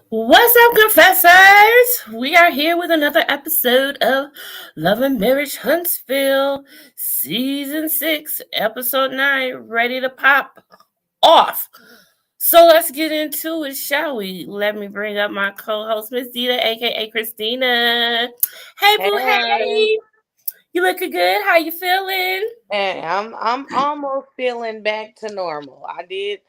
What's up, confessors? We are here with another episode of Love and Marriage Huntsville, Season 6, Episode 9, ready to pop off. So let's get into it, shall we? Let me bring up my co-host, Miss Dita, aka Christina. Hey, boo, Hey, hey. You looking good? How you feeling? I'm almost feeling back to normal. I did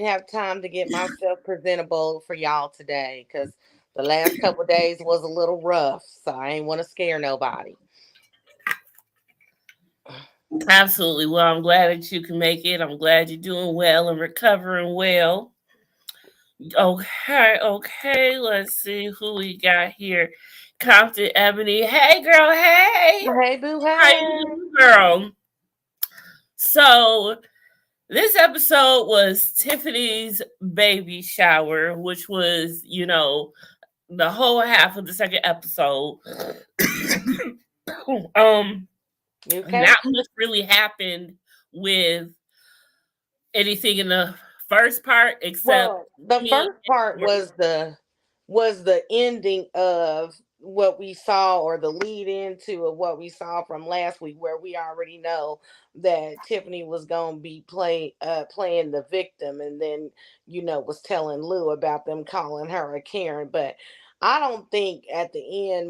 have time to get myself presentable for y'all today because the last couple of days was a little rough, so I ain't want to scare nobody. Absolutely. Well, I'm glad that you can make it. I'm glad you're doing well and recovering well. Okay. Let's see who we got here. Compton Ebony. Hey, girl. Hey. Hey, boo, How you hey. doing, girl? So this episode was Tiffany's baby shower, which was, the whole half of the second episode. um, You okay? Not much really happened with anything in the first part except Well, the me. first part was the ending of what we saw, or the lead into of what we saw from last week, where we already know that Tiffany was gonna be playing the victim, and then was telling Lou about them calling her a Karen. But I don't think at the end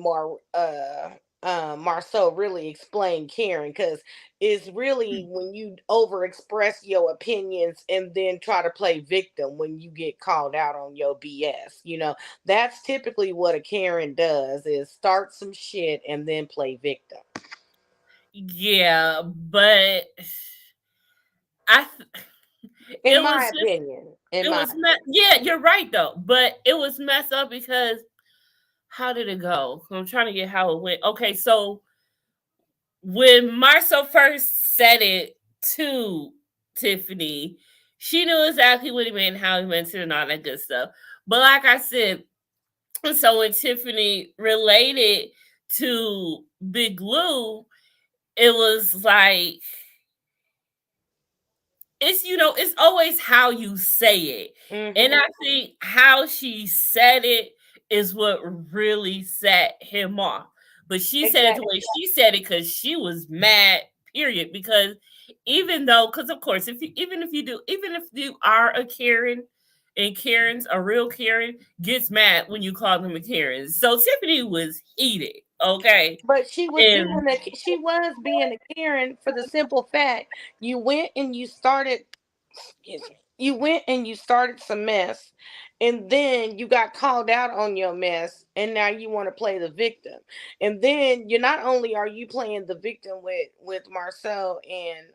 Marceau really explained Karen, because it's really when you over express your opinions and then try to play victim when you get called out on your BS. That's typically what a Karen does, is start some shit and then play victim. Yeah, but I In it my was just opinion. In it my was yeah, you're right though, but it was messed up because how did it go? I'm trying to get how it went. Okay, so when Marcel first said it to Tiffany, she knew exactly what he meant, how he meant it, and all that good stuff. But like I said, so when Tiffany related to Big Lou, it was like it's always how you say it. And hmm I think how she said it is what really set him off. But she said it the exactly. way she said it because she was mad, period. Because because of course, even if you are a Karen, and Karen's a real Karen gets mad when you call them a Karen. So Tiffany was heated, okay? But And she was being a Karen for the simple fact you went and you started, excuse me, you went and you started some mess, and then you got called out on your mess, and now you want to play the victim. And then you not only are you playing the victim with Marcel and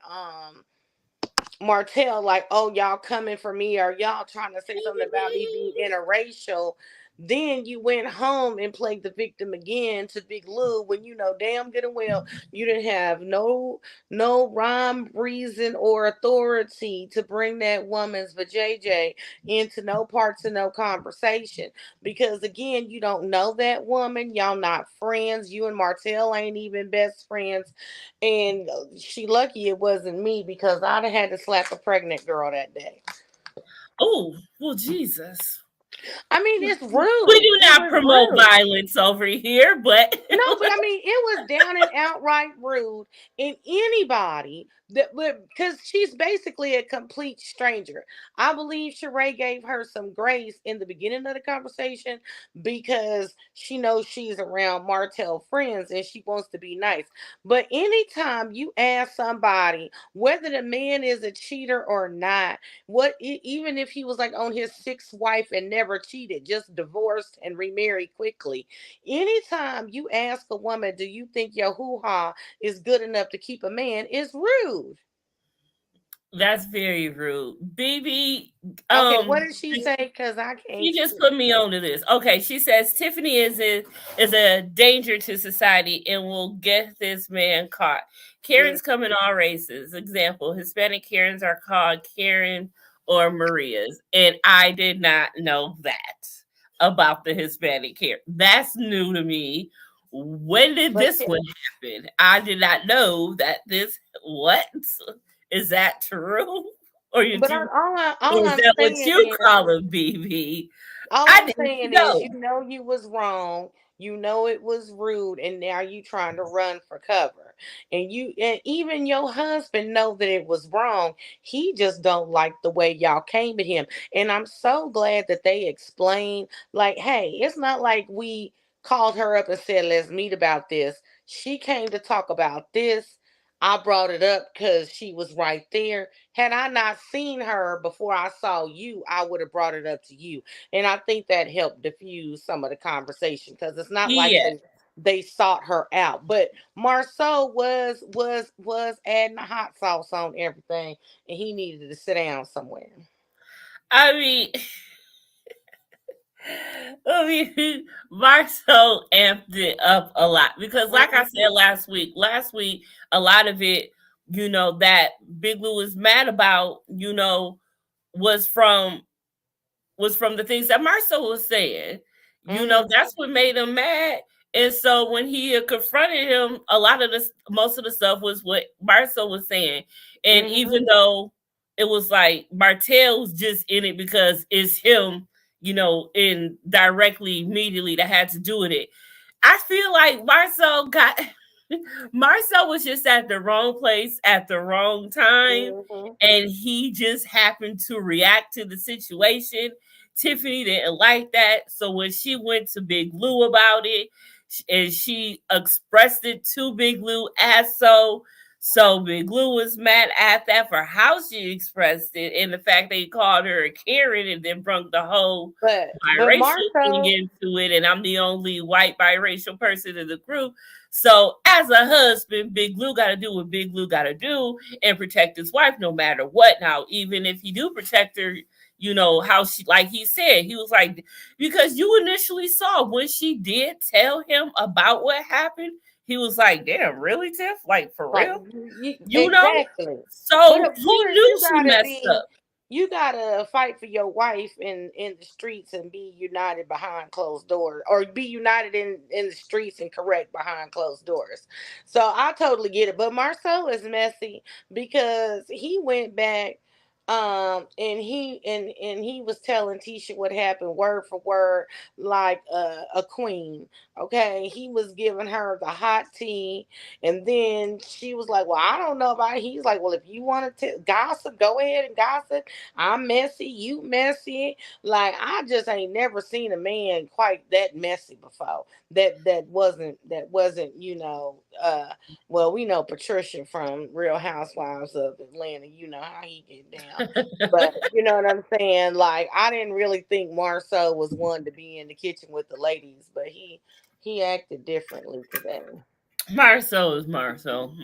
Martell, like, oh, y'all coming for me, or y'all trying to say something about me being interracial. Then you went home and played the victim again to Big Lou, when you know damn good and well you didn't have no rhyme, reason, or authority to bring that woman's vajayjay into no parts of no conversation. Because again, you don't know that woman, y'all not friends, you and Martell ain't even best friends. And she lucky it wasn't me, because I'd have had to slap a pregnant girl that day. oh, well, Jesus. I mean, it's We rude. do It not was promote rude. violence over here, but No, but I mean, it was down and outright rude. And anybody that would, because she's basically a complete stranger. I believe Sheree gave her some grace in the beginning of the conversation because she knows she's around Martell friends and she wants to be nice. But anytime you ask somebody whether the man is a cheater or not, even if he was like on his sixth wife and never cheated, just divorced and remarried quickly. Anytime you ask a woman, do you think your hoo ha is good enough to keep a man, is rude. that's very rude. BB, Okay, what did she say? Because I she can't just see. put me onto this. Okay, she says Tiffany is a danger to society and will get this man caught. Mm. Karens come in all races. Example: Hispanic Karens are called Karen or Marias, and I did not know that about the Hispanic Karen. That's new to me. When did But this one happen? I did not know that this. What is that true? Or you but do? all Or is I'm that what saying you is, call a BB? All I I'm didn't saying is, know. you was wrong. You know it was rude, and now you trying to run for cover. And even your husband know that it was wrong. He just don't like the way y'all came at him. And I'm so glad that they explained, like, hey, it's not like we called her up and said, let's meet about this. She came to talk about this. I brought it up because she was right there. Had I not seen her before I saw you, I would have brought it up to you. And I think that helped diffuse some of the conversation because it's not like Yeah. they sought her out. But Marceau was adding the hot sauce on everything, and he needed to sit down somewhere. I mean, Marcel amped it up a lot because, like I said Mhm. last week, a lot of it, that Big Lou was mad about, was from the things that Marcel was saying. Mhm. That's what made him mad. And so when he confronted him, a lot of this, most of the stuff was what Marcel was saying. And Mhm. even though it was like Martel's just in it because it's him, and directly, immediately that had to do with it. I feel like Marcel was just at the wrong place at the wrong time, Mhm. and he just happened to react to the situation. Tiffany didn't like that, so when she went to Big Lou about it, and she expressed it to Big Lou as so Big Lou was mad at that for how she expressed it, and the fact they called her a Karen, and then brought the whole But biracial thing Marceau, into it, and I'm the only white biracial person in the group. So as a husband, Big Lou got to do what Big Lou got to do and protect his wife no matter what. Now, even if he do protect her, how she, like he said, he was like, because you initially saw when she did tell him about what happened, he was like, damn, really, Tiff? Like, for like, real? You know? exactly. But So of he course, knew she messed up. you gotta fight for your wife in the streets and be united behind closed doors, or be united in the streets and correct behind closed doors. So I totally get it. But Marcel is messy because he went back, and he was telling Tisha what happened word for word, like a queen. Okay, he was giving her the hot tea, and then she was like, well, I don't know about it. He's like, well, if you want to gossip, go ahead and gossip. I'm messy, you messy. Like, I just ain't never seen a man quite that messy before. That wasn't, well, we know Patricia from Real Housewives of Atlanta. You know how he get down. But you know what I'm saying? Like, I didn't really think Marceau was one to be in the kitchen with the ladies, but he acted differently today. Marcel is Marcel.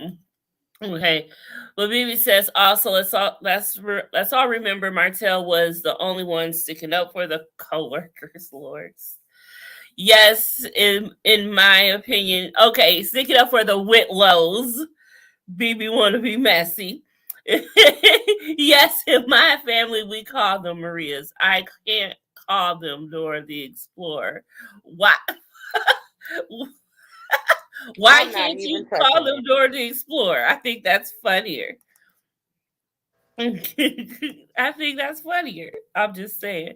Okay, but Bibi says also let's all remember Martel was the only one sticking up for the coworkers, lords. Yes, in my opinion. Okay, sticking up for the Whitlows. Bibi want to be messy. Yes, in my family we call them Marias. I can't call them Dora the Explorer. Why? Why I'm not can't even you call touching them it. Dora the Explorer? I think that's funnier. I think that's funnier. I'm just saying.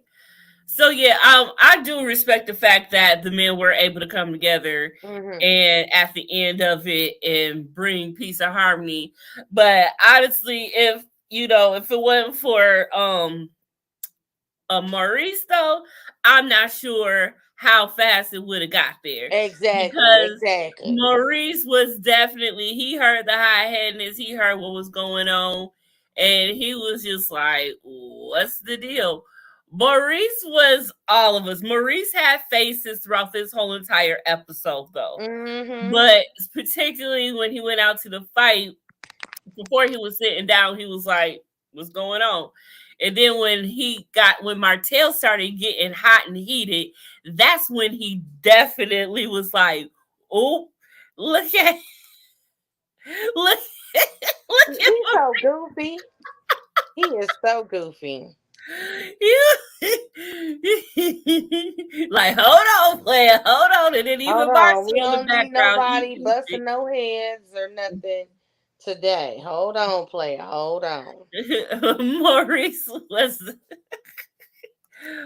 So yeah, I do respect the fact that the men were able to come together Hmm. and at the end of it and bring peace and harmony. But honestly, if it wasn't for Maurice though, I'm not sure how fast it would have got there Exactly, because exactly. Maurice was definitely, he heard the high headedness, he heard what was going on, and he was just like, "What's the deal?" Maurice was all of us. Maurice had faces throughout this whole entire episode though, Hmm. but particularly when he went out to the fight, before he was sitting down, he was like, "What's going on?" And then when Martell started getting hot and heated, that's when he definitely was like, "Oh, look at look look at He's so goofy. He is so goofy. you." Like, hold on, player, hold on. And then Hold even on. We Marcel in the don't need background, he nobody goofy. busting no heads or nothing today. Hold on, player. Hold on. Maurice was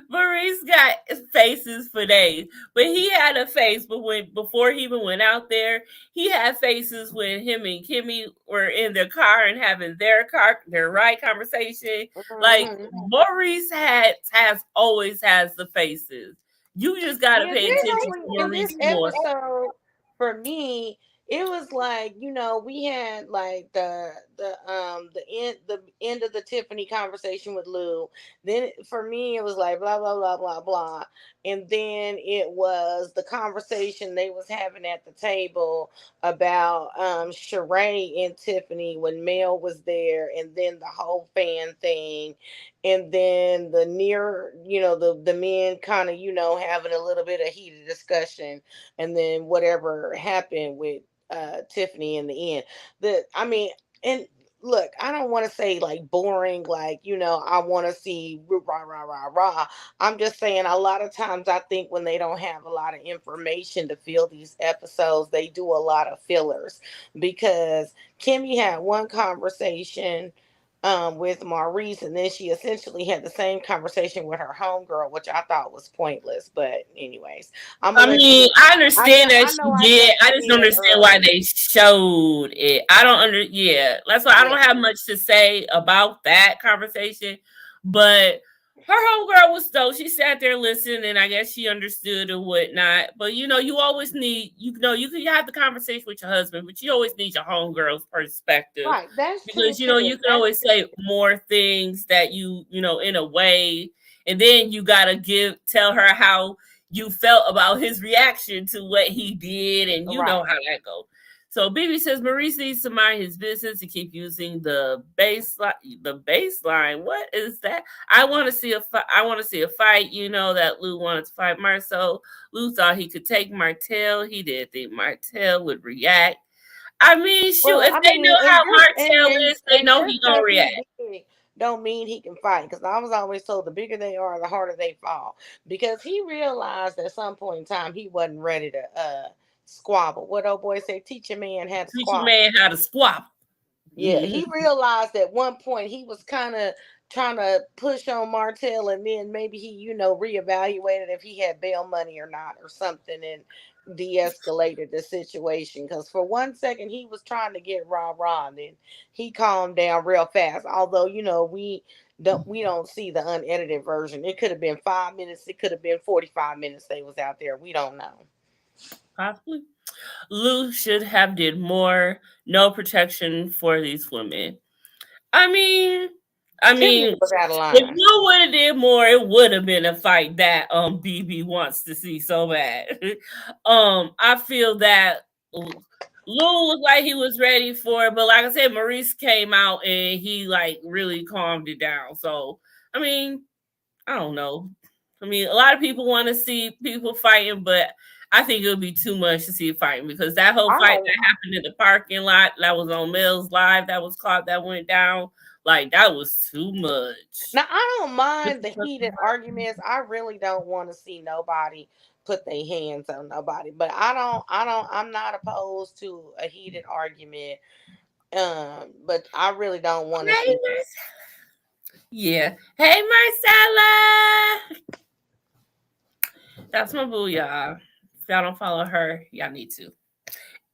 Maurice got faces for days, but he had a face. But before he even went out there, he had faces when him and Kimmy were in their car and having their right conversation. Like Maurice has always has the faces. You just gotta pay attention to In Maurice this more. episode, for me, it was like, we had like the end of the Tiffany conversation with Lou. Then for me it was like blah blah blah blah blah. And then it was the conversation they was having at the table about Sheree and Tiffany when Mel was there, and then the whole fan thing, and then the men kind of having a little bit of heated discussion, and then whatever happened with Tiffany in the end. And look, I don't want to say like boring, like I want to see rah rah rah rah. I'm just saying a lot of times I think when they don't have a lot of information to fill these episodes, they do a lot of fillers, because Kimmy had one conversation with Maurice, and then she essentially had the same conversation with her homegirl, which I thought was pointless. But anyways, I understand that she did. I just don't understand why they showed it. I don't that's why I don't have much to say about that conversation. But her homegirl was dope. She sat there listening, and I guess she understood or whatnot. But you always need, you can have the conversation with your husband, but you always need your homegirl's perspective. Right, that's because true. You can always say more things that in a way, and then you gotta tell her how you felt about his reaction to what he did, and you know how that goes. So BB says Maurice needs to mind his business and keep using the baseline. The baseline. What is that? I want to see a fight. That Lou wanted to fight Marcel. Lou thought he could take Martell. He didn't think Martell would react. I mean, shoot, if they know how Martell is, they know he's gonna react. Don't mean he can fight, because I was always told the bigger they are, the harder they fall. Because he realized at some point in time he wasn't ready to squabble. What old boy say? Teach a man how to squabble. Teach a man how to squabble. Yeah, he realized at one point he was kind of trying to push on Martell, and then maybe he, reevaluated if he had bail money or not or something, and de-escalated the situation. Because for 1 second he was trying to get rah-rah, and then he calmed down real fast. Although, we don't see the unedited version. It could have been 5 minutes. It could have been 45 minutes they was out there. We don't know. Possibly. Lou should have did more. No protection for these women. I mean, if Lou would have did more, it would have been a fight that BB wants to see so bad. I feel that Lou looked like he was ready for it, but like I said, Maurice came out and he like really calmed it down. So I don't know. A lot of people want to see people fighting, but I think it would be too much to see fighting, because that whole fight that happened in the parking lot, that was on Mel's Live, that was caught, that went down. Like, that was too much. Now, I don't mind the heated arguments. I really don't want to see nobody put their hands on nobody. But I'm not opposed to a heated argument. But I really don't want to see. Yeah. Hey, Marcella. That's my boo, y'all. If y'all don't follow her, y'all need to.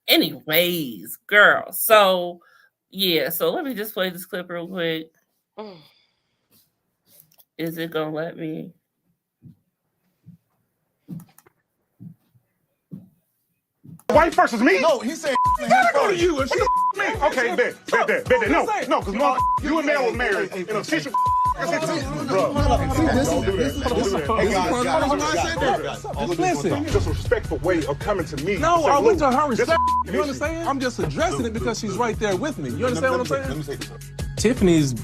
Anyways, girl. So, yeah. So let me just play this clip real quick. Is it gonna let me? White versus me? No, he said. You gotta go to you. If she me, okay, bet. No, because you and Mel was married in a official. Listen, disrespectful way of coming to me. No, I went to her respect. You understand? I'm just addressing it because she's right there with me. You understand what I'm saying? Tiffany's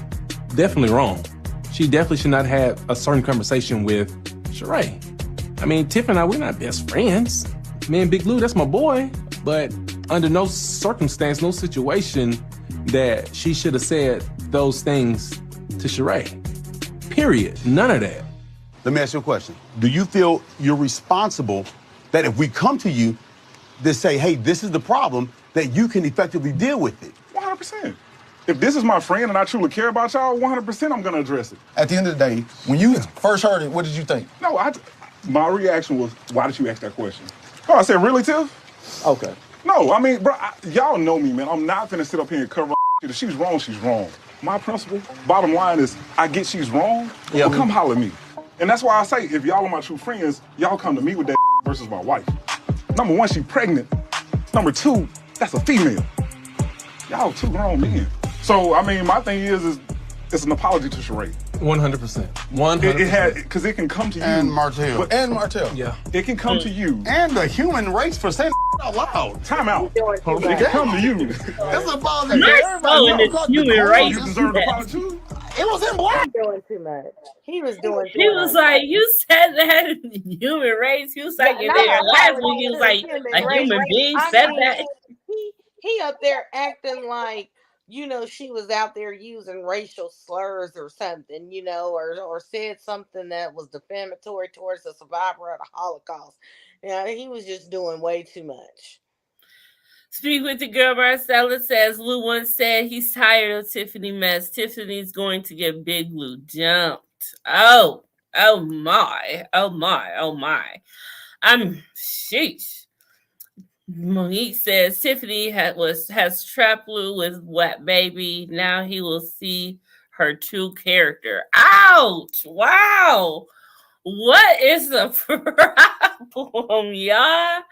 definitely wrong. She definitely should not have a certain conversation with Sheree. Tiffany and I, we're not best friends. Me and Big Lou, that's my boy. But under no circumstance, no situation that she should have said those things to Sheree. Period. None of that. Let me ask you a question. Do you feel you're responsible that if we come to you to say, hey, this is the problem, that you can effectively deal with it? 100%. If this is my friend and I truly care about y'all, 100% I'm gonna address it. At the end of the day, when you first heard it, what did you think? No, my reaction was, why did you ask that question? Oh, I said, really, Tiff? Okay. No, I mean, bro, y'all know me, man. I'm not gonna sit up here and cover shit. If she's wrong, she's wrong. My principle, bottom line is, I get she's wrong, but come holler at me. And that's why I say, if y'all are my true friends, y'all come to me with that versus my wife. Number one, she pregnant. Number two, that's a female. Y'all two grown men. So, I mean, my thing is it's an apology to Sheree. 100%. 100%. It had, because it can come to you. And Martell. And Martell. Yeah. It can come to you. And the human race for saying out loud. Time out. It can come to you. That's a apology. So in the human race. You deserve an apology too. It was in black. He was doing too much. He was doing too He much. was like, you said that in the human race. He was like, Yeah, and no, then last week he no, was like, a race. human being I said mean, that. He up there acting like, you know, she was out there using racial slurs or something, you know, or said something that was defamatory towards the survivor of the Holocaust. Yeah, he was just doing way too much. Speak with the girl. Marcella says, Lou once said he's tired of Tiffany mess. Tiffany's going to get Big Lou jumped. Oh my. Sheesh. Monique says Tiffany has trapped Lou with Wet Baby. Now he will see her true character. Ouch! Wow. What is the problem, y'all?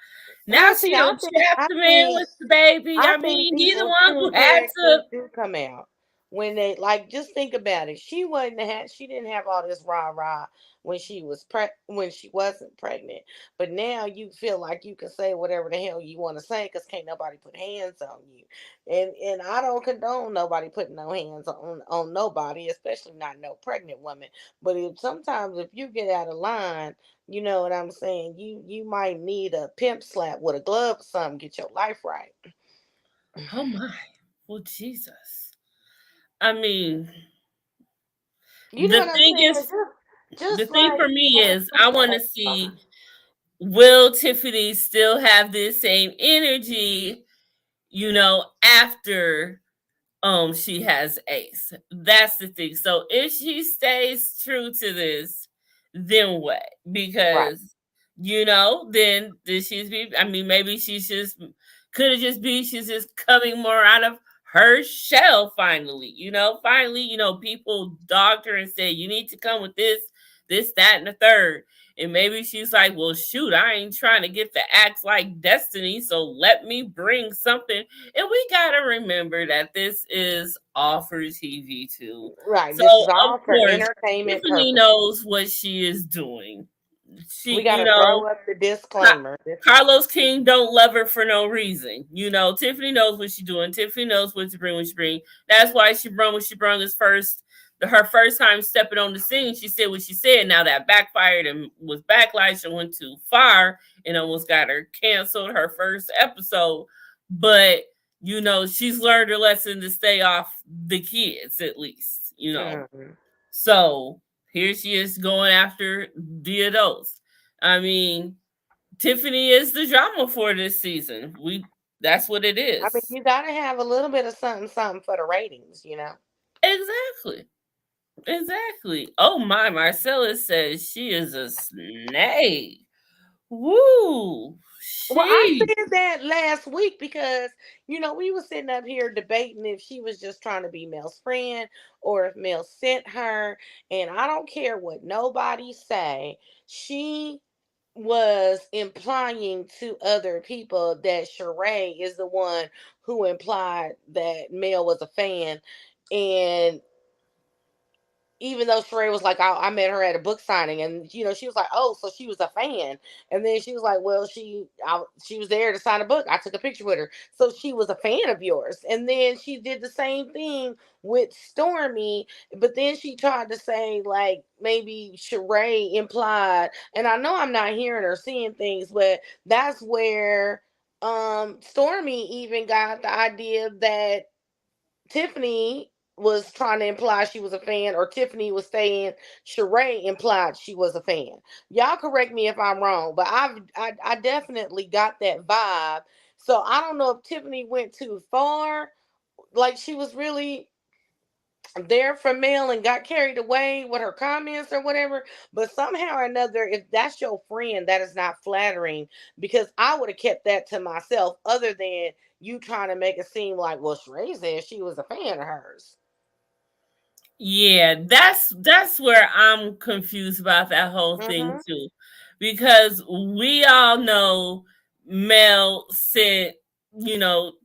Now she don't trap the man with the baby. I mean, he's the one who had to come out. When they just think about it. She didn't have all this rah-rah when she wasn't pregnant. But now you feel like you can say whatever the hell you want to say because can't nobody put hands on you. And I don't condone nobody putting no hands on nobody, especially not no pregnant woman. But sometimes if you get out of line, you know what I'm saying, you might need a pimp slap with a glove or something, get your life right. Oh my. Well, Jesus. I mean, the thing for me is I want to see, will Tiffany still have this same energy, you know, after she has Ace? That's the thing. So if she stays true to this, then what? Because you know, then she's maybe she's just she's just coming more out of her shell finally, people dogged her and said, you need to come with this, that, and the third. And maybe she's like, well, shoot, I ain't trying to get the acts like Destiny, so let me bring something. And we got to remember that this is all for TV too. Right. So, this is all of for course, entertainment Tiffany knows what she is doing. We gotta throw up the disclaimer. Carlos King don't love her for no reason. You know, Tiffany knows what she's doing. Tiffany knows what to bring when she bring. That's why she brung what she brung her first time stepping on the scene. She said what she said. Now that backfired and was backlash and went too far and almost got her canceled her first episode. But you know, she's learned her lesson to stay off the kids at least. You know, so. Here she is going after the adults. I mean, Tiffany is the drama for this season. That's what it is. I mean, you gotta have a little bit of something for the ratings, you know. Exactly. Oh my, Marcella says she is a snake. Woo. Well, I said that last week because, you know, we were sitting up here debating if she was just trying to be Mel's friend or if Mel sent her. And I don't care what nobody say. She was implying to other people that Sheree is the one who implied that Mel was a fan. And even though Sheree was like, I met her at a book signing, and you know, she was like, oh, so she was a fan. And then she was like, well, she was there to sign a book. I took a picture with her, so she was a fan of yours. And then she did the same thing with Stormy, but then she tried to say like maybe Sheree implied, and I know I'm not hearing or seeing things, but that's where Stormy even got the idea that Tiffany was trying to imply she was a fan, or Tiffany was saying Sheree implied she was a fan. Y'all correct me if I'm wrong, but I definitely got that vibe. So I don't know if Tiffany went too far like she was really there for Mel and got carried away with her comments or whatever. But somehow or another, if that's your friend, that is not flattering, because I would have kept that to myself, other than you trying to make it seem like, well, Sheree said she was a fan of hers. Yeah, that's where I'm confused about that whole thing Mm-hmm. too. Because we all know Mel sent,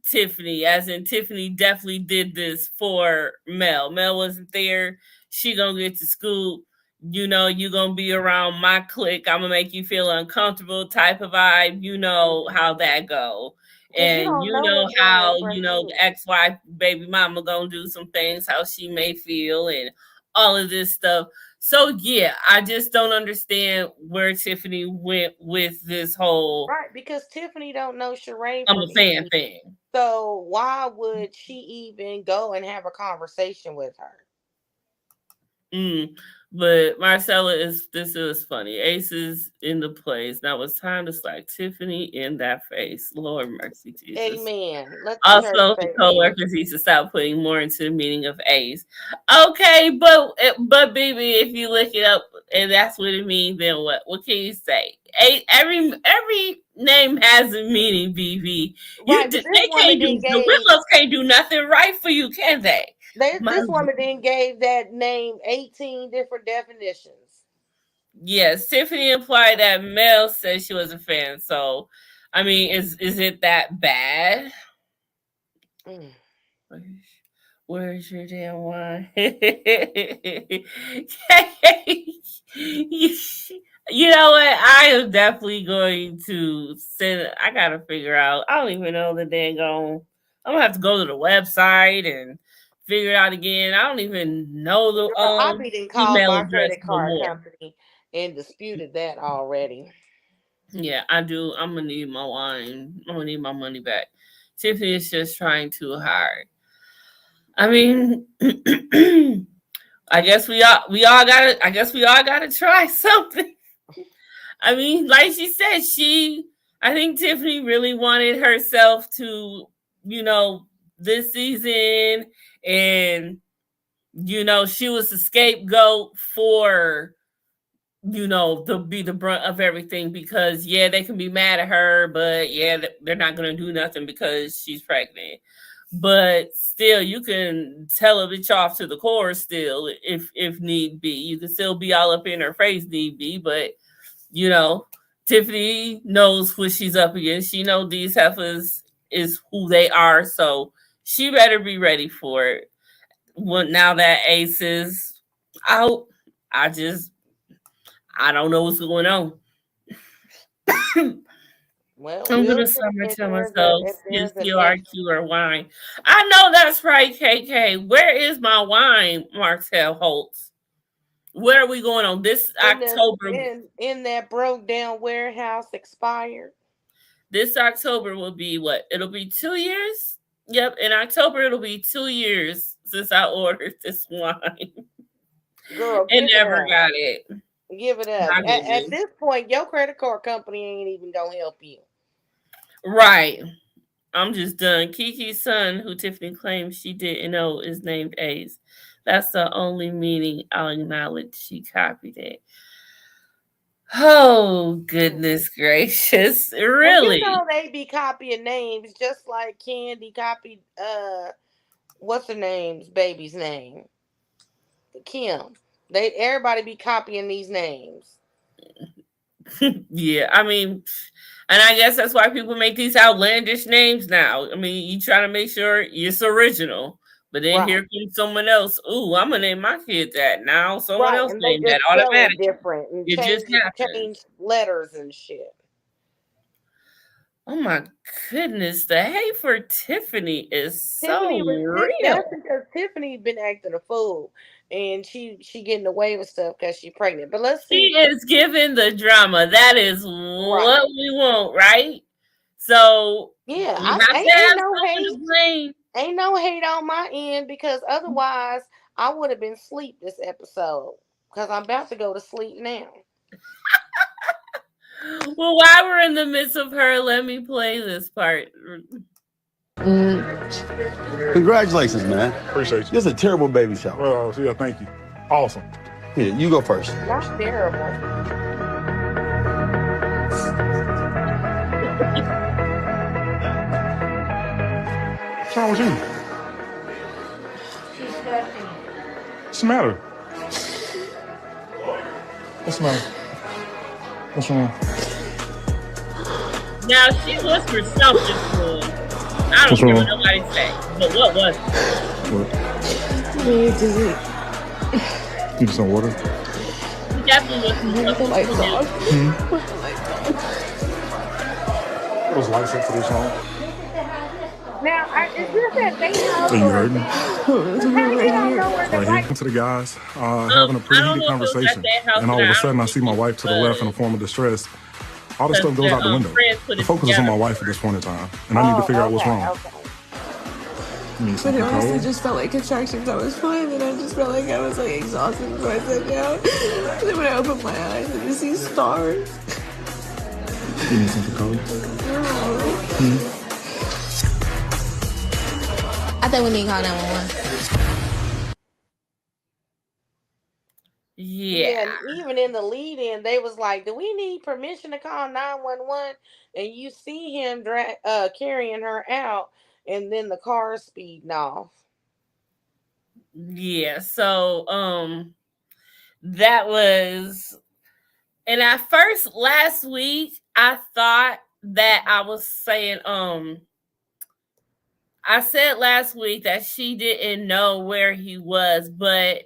Tiffany, as in Tiffany definitely did this for Mel. Mel wasn't there. She gonna get to school. You gonna be around my clique. I'm gonna make you feel uncomfortable type of vibe. You know how that go. Because you And don't you know know this woman how, from the me. ex-wife, baby mama gonna do some things, how she may feel and all of this stuff. So yeah, I just don't understand where Tiffany went with this whole Right, because Tiffany don't know Sheree I'm from a fan me. thing. So why would she even go and have a conversation with her? Mm. But Marcella this is funny. Ace is in the place. Now it's time to slap Tiffany in that face. Lord mercy, Jesus. Amen. Let the church Also, the say amen. coworkers need to stop putting more into the meaning of Ace. Okay, but baby, if you look it up and that's what it means, then what? What can you say? Every name has a meaning, BB. Right, but this They woman can't then do gave gorillas can't do nothing right for you, can they? this Mind you. woman then gave that name 18 different definitions. Yes, Tiffany implied that Mel said she was a fan. So, I mean, is it that bad? Mm. Where's your damn wine? You know what? I am definitely going to send. I gotta figure out. I don't even know the dang on. I'm gonna have to go to the website and figure it out again. I don't even know the Girl, I be done called email my address credit no card more. company and disputed that already. Yeah, I do. I'm gonna need my wine. I'm gonna need my money back. Tiffany is just trying too hard. I mean, I guess we all gotta try something. I mean, like she said, I think Tiffany really wanted herself to, you know, this season, and she was the scapegoat for, to be the brunt of everything, because yeah, they can be mad at her, but yeah, they're not gonna do nothing because she's pregnant. But still, you can tell a bitch off to the core still, if need be. You can still be all up in her face, need be, but you know, Tiffany knows what she's up against. She knows these heifers is who they are, so she better be ready for it. Well, now that Ace is out, I just I don't know what's going on. Well, I'm we'll gonna see summer if tell myself his there's a next CRQ or wine. I know that's right, KK. Where is my wine, Martell Holtz? Where are we going on this in the October? in that broke down warehouse expired. This October will be what? It'll be 2 years. Yep, in October it'll be 2 years since I ordered this wine Girl, and give it never up. got it. Give it up. My At goodness. this point, your credit card company ain't even gonna help you. Right. I'm just done. Kiki's son, who Tiffany claims she didn't know, is named Ace. That's the only meaning I'll acknowledge. She copied it. Oh, goodness gracious. Well, Really? they be copying names just like Candy copied what's her name's baby's name? Kim. Everybody be copying these names. Yeah, I mean, and I guess that's why people make these outlandish names now. I mean, you try to make sure it's original, but then Right. here comes someone else. Ooh, I'm gonna name my kid that. Now someone Right. else And they named that just spell it automatically. different and It just change happens. letters and shit. Oh my goodness, the hate for Tiffany is so That's real. because Tiffany been acting a fool, and she getting away with stuff because she's pregnant. But let's She see. is giving the drama. That is Right. what we want, right? So Yeah. we I have to ain't have no someone hate. to blame. Ain't no hate on my end, because otherwise I would have been asleep this episode. Because I'm about to go to sleep now. Well, while we're in the midst of her, let me play this part. Congratulations, man. Appreciate you. This is a terrible baby shower. Well, yeah, thank you. Awesome. Here, you go first. Not terrible. What's wrong with you? What's the matter? What's the matter? What's wrong? Now she whispered something to him. I don't care what nobody say. But what was it? What? Need to Need some water? He definitely was the lights off. What was lights up for this song? Now, is this that they know? Are you hurting? How you don't know where the Right light? here to the guys, having a pretty heated conversation, and all of a sudden I see my wife to the left in a form of distress. All this stuff goes out the window. The focus is on my wife at this point in time, and I need to figure out what's wrong. Okay. You need But something it honestly cold? just felt like contractions. I was fine, and I just felt like I was like exhausted, so I sat down. And then when I opened my eyes, I just see stars. You need something cold? I think we need to call 911. Yeah. And even in the lead-in, they was like, "Do we need permission to call 911?" And you see him carrying her out, and then the car speeding off. Yeah. So that was, and at first last week I thought that I was saying I said last week that she didn't know where he was, but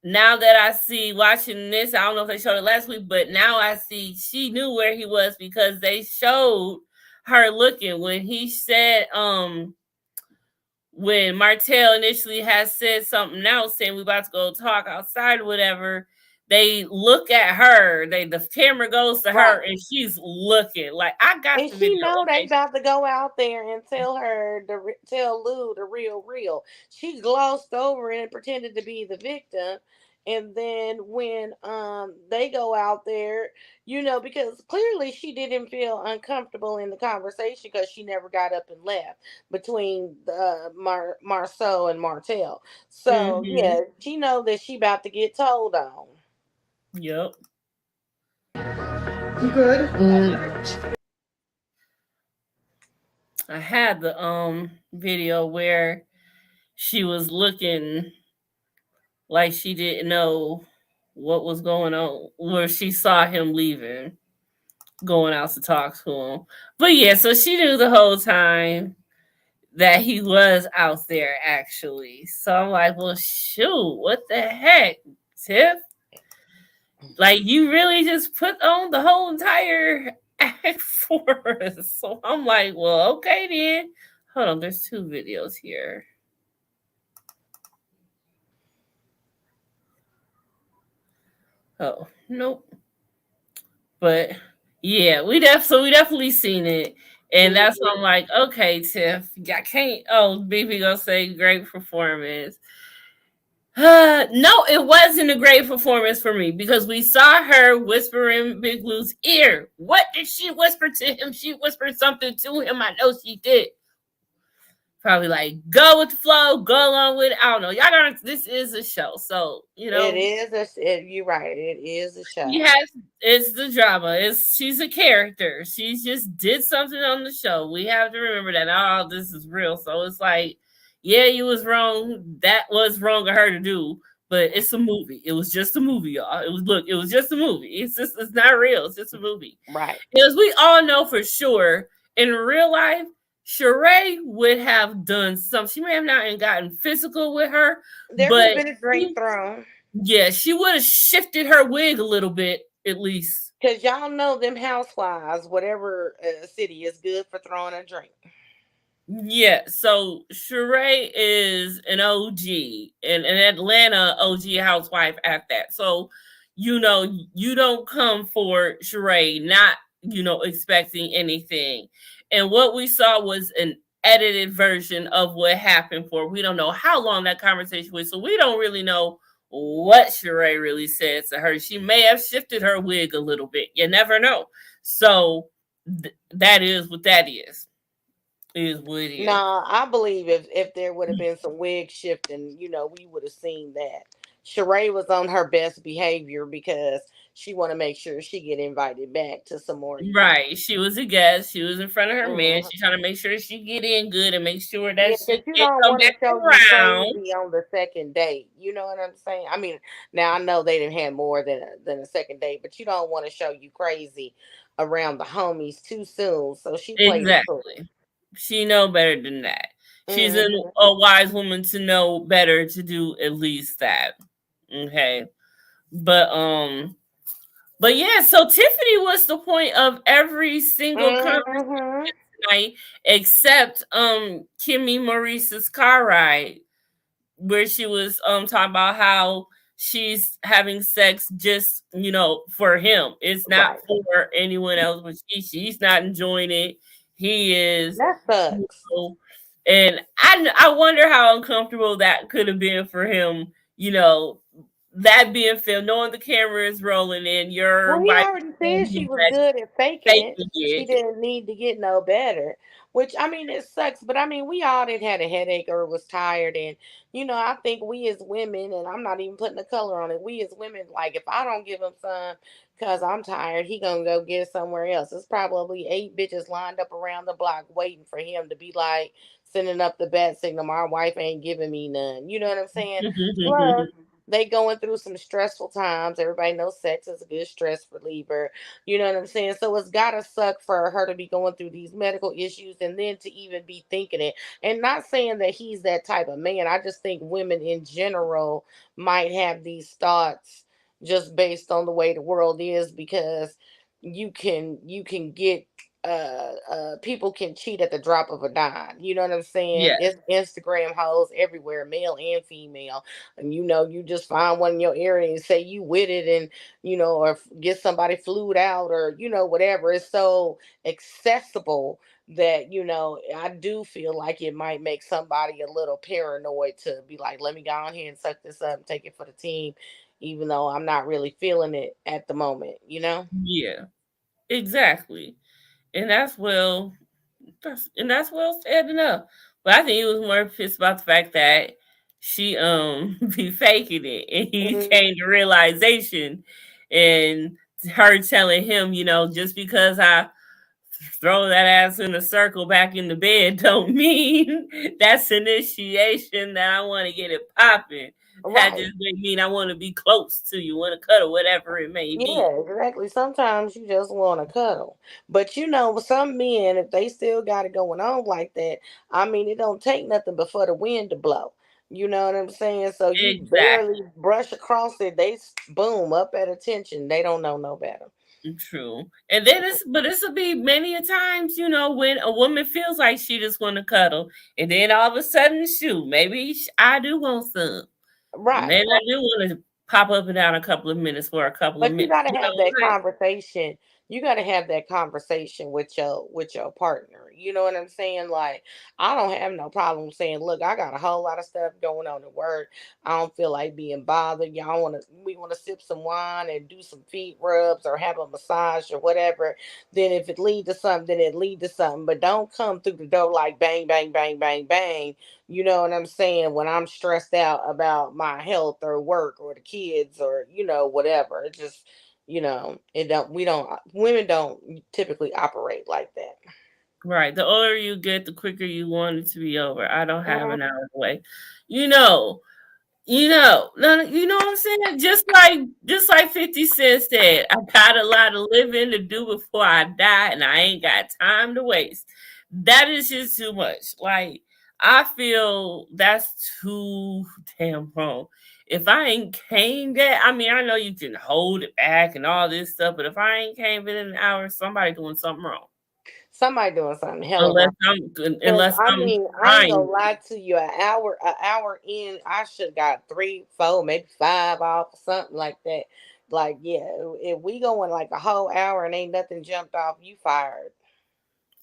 now that I see watching this, I don't know if they showed it last week, but now I see she knew where he was because they showed her looking when he said, when Martell initially had said something else, saying we about to go talk outside or whatever, they look at her, the camera goes to her, and she's looking like, I got And the she video. know they about to go out there and tell Lou the real. She glossed over it and pretended to be the victim. And then when they go out there, because clearly she didn't feel uncomfortable in the conversation because she never got up and left between Marceau and Martell. So yeah, she know that she about to get told on. Yep. You good? I had the video where she was looking like she didn't know what was going on, where she saw him leaving, going out to talk to him. But yeah, so she knew the whole time that he was out there actually. So I'm like, well, shoot, what the heck, Tiff? Like, you really just put on the whole entire act for us. So I'm like, well, okay then. Hold on, there's two videos here. Oh, nope. But yeah, we definitely seen it. And that's why I'm like, okay, Tiff, I can't. Oh, BB gonna say great performance. No, it wasn't a great performance for me because we saw her whisper in Big Lou's ear. What did she whisper to him? She whispered something to him. I know she did. Probably like, go with the flow, go along with it. I don't know. Y'all gotta, this is a show. So, It is you're right. It is a show. It's the drama. She's a character. She just did something on the show. We have to remember that not all this is real. So it's like, yeah, you was wrong. That was wrong of her to do. But it's a movie. It was just a movie, y'all. It was just a movie. It's not real. It's just a movie. Right. Because we all know for sure in real life, Sheree would have done something. She may have not gotten physical with her. There would have been a drink thrown. Yeah, she would have shifted her wig a little bit, at least. Because y'all know them housewives, whatever city is good for throwing a drink. Yeah, so Sheree is an OG, and an Atlanta OG housewife at that. So, you don't come for Sheree not, expecting anything. And what we saw was an edited version of what happened for. We don't know how long that conversation was, so we don't really know what Sheree really said to her. She may have shifted her wig a little bit. You never know. So that is what that is. Is what it is. Nah, I believe if there would have been some wig shifting, we would have seen that. Sheree was on her best behavior because she want to make sure she get invited back to some more events. Right. She was a guest. She was in front of her man. Mhm. She trying to make sure she get in good and make sure Yeah, that she because you get don't come want to back show you around. crazy on the second date. You know what I'm saying? I mean, now I know they didn't have more than a second date, but you don't want to show you crazy around the homies too soon. So she played it cool. Exactly. She know better than that. She's Hmm. a wise woman to know better to do at least that. Okay. But but yeah, so Tiffany was the point of every single conversation Hmm. tonight except Kimmy Maurice's car ride, where she was talking about how she's having sex just for him. It's not Right. for anyone else, but she's not enjoying it. He is, That you sucks. know, and I wonder how uncomfortable that could have been for him. That being filmed, knowing the camera is rolling, and your Well, he wife already said she he's was good at faking it. faking She it. didn't need to get no better. Which I mean, it sucks, but I mean, we all did had a headache or was tired, and I think we as women, and I'm not even putting a color on it. We as women, like if I don't give him some because I'm tired, he gonna go get somewhere else. It's probably 8 bitches lined up around the block waiting for him to be like sending up the bat signal. My wife ain't giving me none. You know what I'm saying? Plus, they going through some stressful times. Everybody knows sex is a good stress reliever. You know what I'm saying? So it's gotta suck for her to be going through these medical issues and then to even be thinking it. And not saying that he's that type of man. I just think women in general might have these thoughts just based on the way the world is because you can get people can cheat at the drop of a dime. You know what I'm saying? Yeah. It's Instagram hoes everywhere, male and female, and you just find one in your area and say you with it, and or get somebody flued out, or whatever. It's so accessible that I do feel like it might make somebody a little paranoid to be like, let me go on here and suck this up and take it for the team, even though I'm not really feeling it at the moment. Yeah. Exactly. And that's well said enough. But I think he was more pissed about the fact that she be faking it, and he Mhm. came to realization, and her telling him, just because I throw that ass in a circle back in the bed don't mean that's initiation that I want to get it popping. That Right. just may mean I want to be close to you, want to cuddle, whatever it may be. Yeah, exactly. Sometimes you just want to cuddle. But some men, if they still got it going on like that, I mean, it don't take nothing but for the wind to blow. You know what I'm saying? So you Exactly. barely brush across it, boom, up at attention. They don't know no better. True. And then this'll be many a times, when a woman feels like she just want to cuddle, and then all of a sudden, shoot, maybe I do want some. Right. Maybe I do want to pop up and down a couple of minutes for a couple of But you minutes. got to have that conversation. You got to have that conversation with your partner. You know what I'm saying? Like, I don't have no problem saying, "Look, I got a whole lot of stuff going on at work. I don't feel like being bothered. We want to sip some wine and do some feet rubs or have a massage or whatever. Then if it lead to something, then it lead to something. But don't come through the door like bang, bang, bang, bang, bang. You know what I'm saying? When I'm stressed out about my health or work or the kids or whatever. It just it don't we don't women don't typically operate like that. Right. The older you get, the quicker you want it to be over. I don't have an Mhm. hour away. You know, no, you know what I'm saying? Just like 50 Cent said, I got a lot of living to do before I die, and I ain't got time to waste. That is just too much. Like, I feel that's too damn wrong. If I ain't came yet, I mean, I know you can hold it back and all this stuff, but if I ain't came within an hour, somebody doing something wrong. Somebody doing something hella Unless wrong. I'm Because unless I I'm mean, I ain't gonna trying. lie to you. An hour in, I should got 3, 4, maybe 5 off, something like that. Like, yeah, if we going like a whole hour and ain't nothing jumped off, you fired.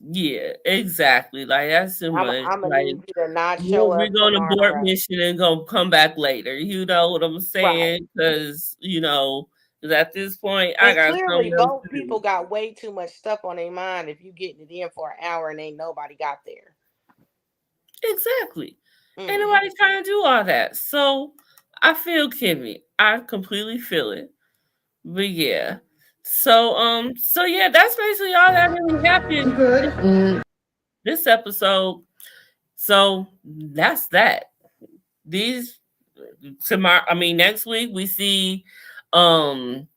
Yeah, exactly. Like that's too I'm much. I'm gonna Like need you to not show we're up gonna abort tomorrow. mission and gonna come back later. You know what I'm Right. saying? Because at this point, I And got clearly, something else both to people do. got way too much stuff on their mind if you getting it in for an hour and ain't nobody got there. Exactly. Ain't nobody trying to do all that. So I feel Kimmy. I completely feel it. But yeah. So yeah, that's basically all that really happened this episode. So that's that. These tomorrow, I mean next week we see um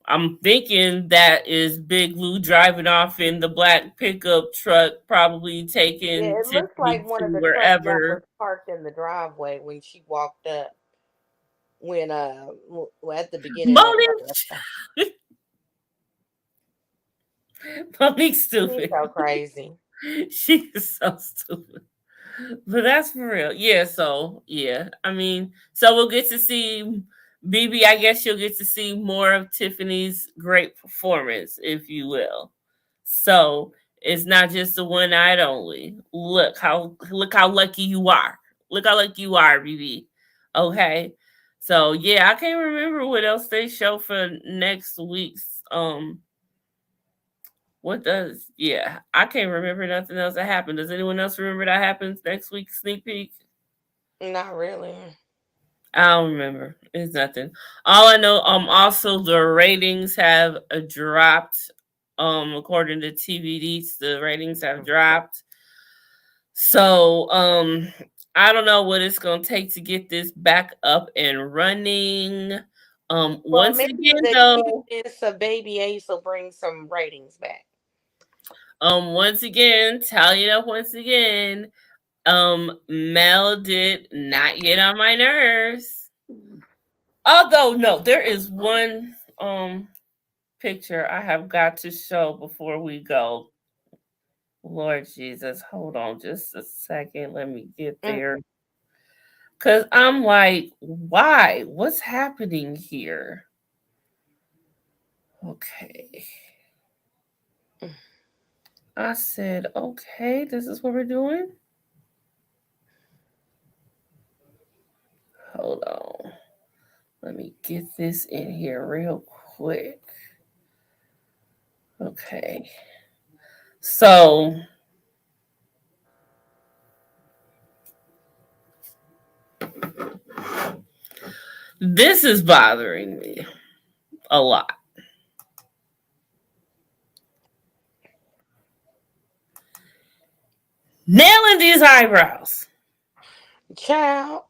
I'm thinking that is Big Lou driving off in the black pickup truck, probably taking it looks Tiffany like one to of the trucks that was wherever. parked in the driveway when she walked up. When at the beginning of the episode. Monique, Monique's She's stupid. so crazy. She is so stupid. But that's for real. Yeah, so yeah. I mean, so we'll get to see BB, I guess you'll get to see more of Tiffany's great performance, if you will. So it's not just the one night only. Look how lucky you are. Look how lucky you are, BB. Okay. So yeah, I can't remember what else they show for next week's what does yeah, I can't remember nothing else that happened. Does anyone else remember that happens next week's sneak peek? Not really. I don't remember. It's nothing. All I know, also the ratings have dropped. According to TVDs, the ratings have dropped. So, I don't know what it's gonna take to get this back up and running. Well, Once maybe again, the though, cuteness of Baby Ace will bring some ratings back. once again, tallying up once again, Mel did not get on my nerves. Although, no, there is one picture I have got to show before we go. Lord Jesus, hold on just a second. Let me get there. Cause I'm like, why? What's happening here? Okay. I said, okay, this is what we're doing. Hold on. Let me get this in here real quick. Okay. So this is bothering me a lot. Nailing these eyebrows. Child.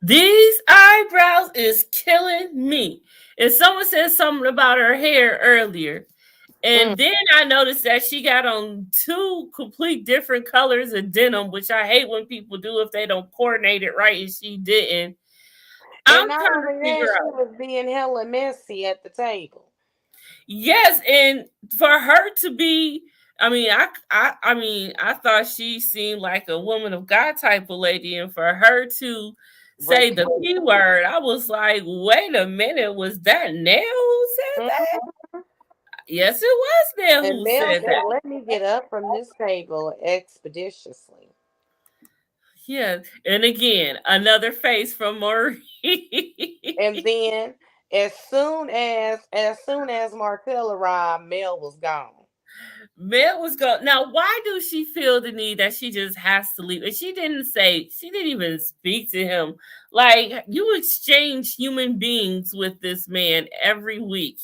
These eyebrows is killing me. And someone said something about her hair earlier. And then I noticed that she got on two complete different colors of denim, which I hate when people do if they don't coordinate it right, and she didn't. I'm And not trying to only that, figure she out. was being hella messy at the table. Yes, and for her to be, I thought she seemed like a woman of God type of lady, and for her to say the P word, I was like, wait a minute, was that Nell who said that? Yes, it was Nell And who Mel said said, that. let me get up from this table expeditiously. Yeah, and again, another face from Marie. And then as soon as Martell arrived, Mel was gone. Mel was going. Now, why do she feel the need that she just has to leave? And she didn't even speak to him. Like, you exchange human beings with this man every week,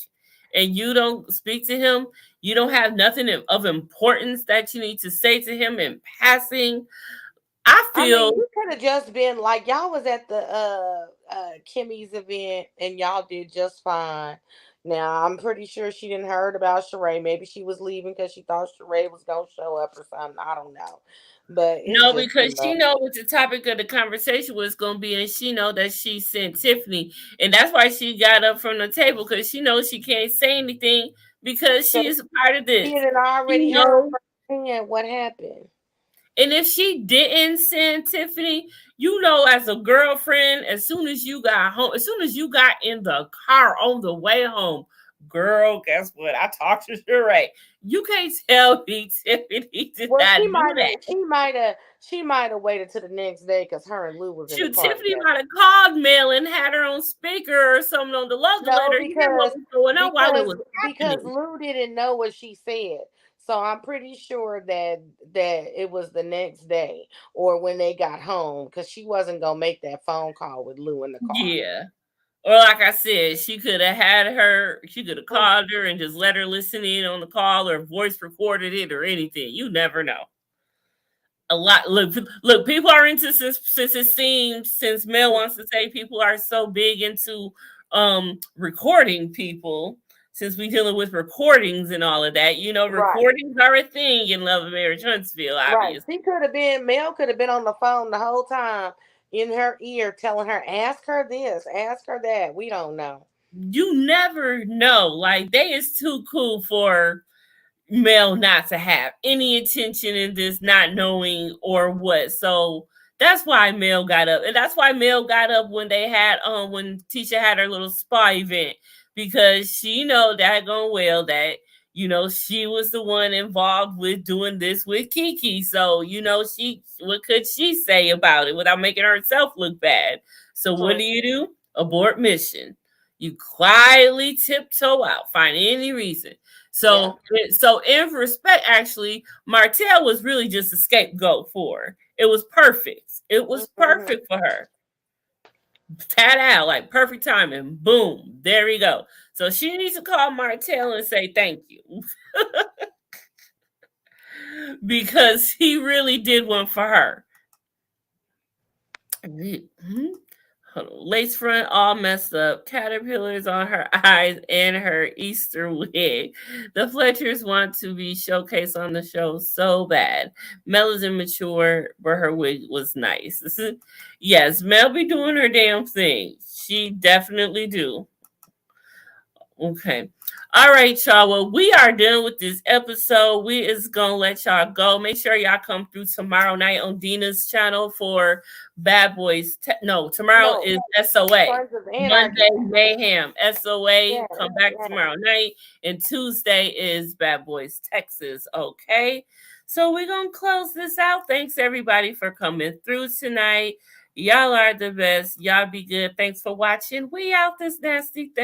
and you don't speak to him. You don't have nothing of importance that you need to say to him in passing. I I mean, feel you could have just been like y'all was at the Kimmy's event and y'all did just fine. Now I'm pretty sure she didn't heard about Sheree. Maybe she was leaving because she thought Sheree was gonna show up or something. I don't know, but it's no, just too because she much. know what the topic of the conversation was going to be, and she know that she sent Tiffany, and that's why she got up from the table because she knows she can't say anything because she is a part of She this. had already She heard knows, firsthand what happened. and if she didn't send Tiffany, you know, as a girlfriend, as soon as you got home, as soon as you got in the car on the way home, girl, guess what? I talked to Sheree. You can't tell me Tiffany did Well, not she do might that. have, she might have waited till the next day because her and Lou was in the Shoot, car Tiffany together. might have called Mel and had her on speaker or something on the love to let No, her hear what was going on while it was because happening. Lou didn't know what she said. So I'm pretty sure that it was the next day or when they got home, because she wasn't gonna make that phone call with Lou in the car. Yeah. Or like I said, she could have called her and just let her listen in on the call or voice recorded it or anything. You never know. A lot. Look, people are into since Mel wants to say people are so big into recording people, since we dealing with recordings and all of that, recordings are a thing in Love and Marriage Huntsville, obviously. Right. Mel could have been on the phone the whole time in her ear telling her, ask her this, ask her that. We don't know. You never know. Like, they is too cool for Mel not to have any attention in this, not knowing or what. So that's why Mel got up. And that's why Mel got up when they had when Tisha had her little spa event, because she know daggone well that she was the one involved with doing this with Kiki. So what could she say about it without making herself look bad? So what do? Abort mission. You quietly tiptoe out, find any reason. So in respect, actually, Martell was really just a scapegoat for her. It was perfect. It was perfect for her. Tat out, like perfect timing. Boom. There we go. So she needs to call Martell and say thank you. Because he really did one for her. Lace front all messed up, caterpillars on her eyes, and her Easter wig. The Fletchers want to be showcased on the show so bad. Mel is immature, but her wig was nice. Yes, Mel be doing her damn thing. She definitely do. Okay. All right, y'all. Well, we are done with this episode. We is gonna let y'all go. Make sure y'all come through tomorrow night on Dina's channel for Bad Boys. Tomorrow is SOA. Monday Mayhem. SOA. Come back tomorrow night. And Tuesday is Bad Boys Texas. Okay. So we're gonna close this out. Thanks everybody for coming through tonight. Y'all are the best. Y'all be good. Thanks for watching. We out this nasty thing.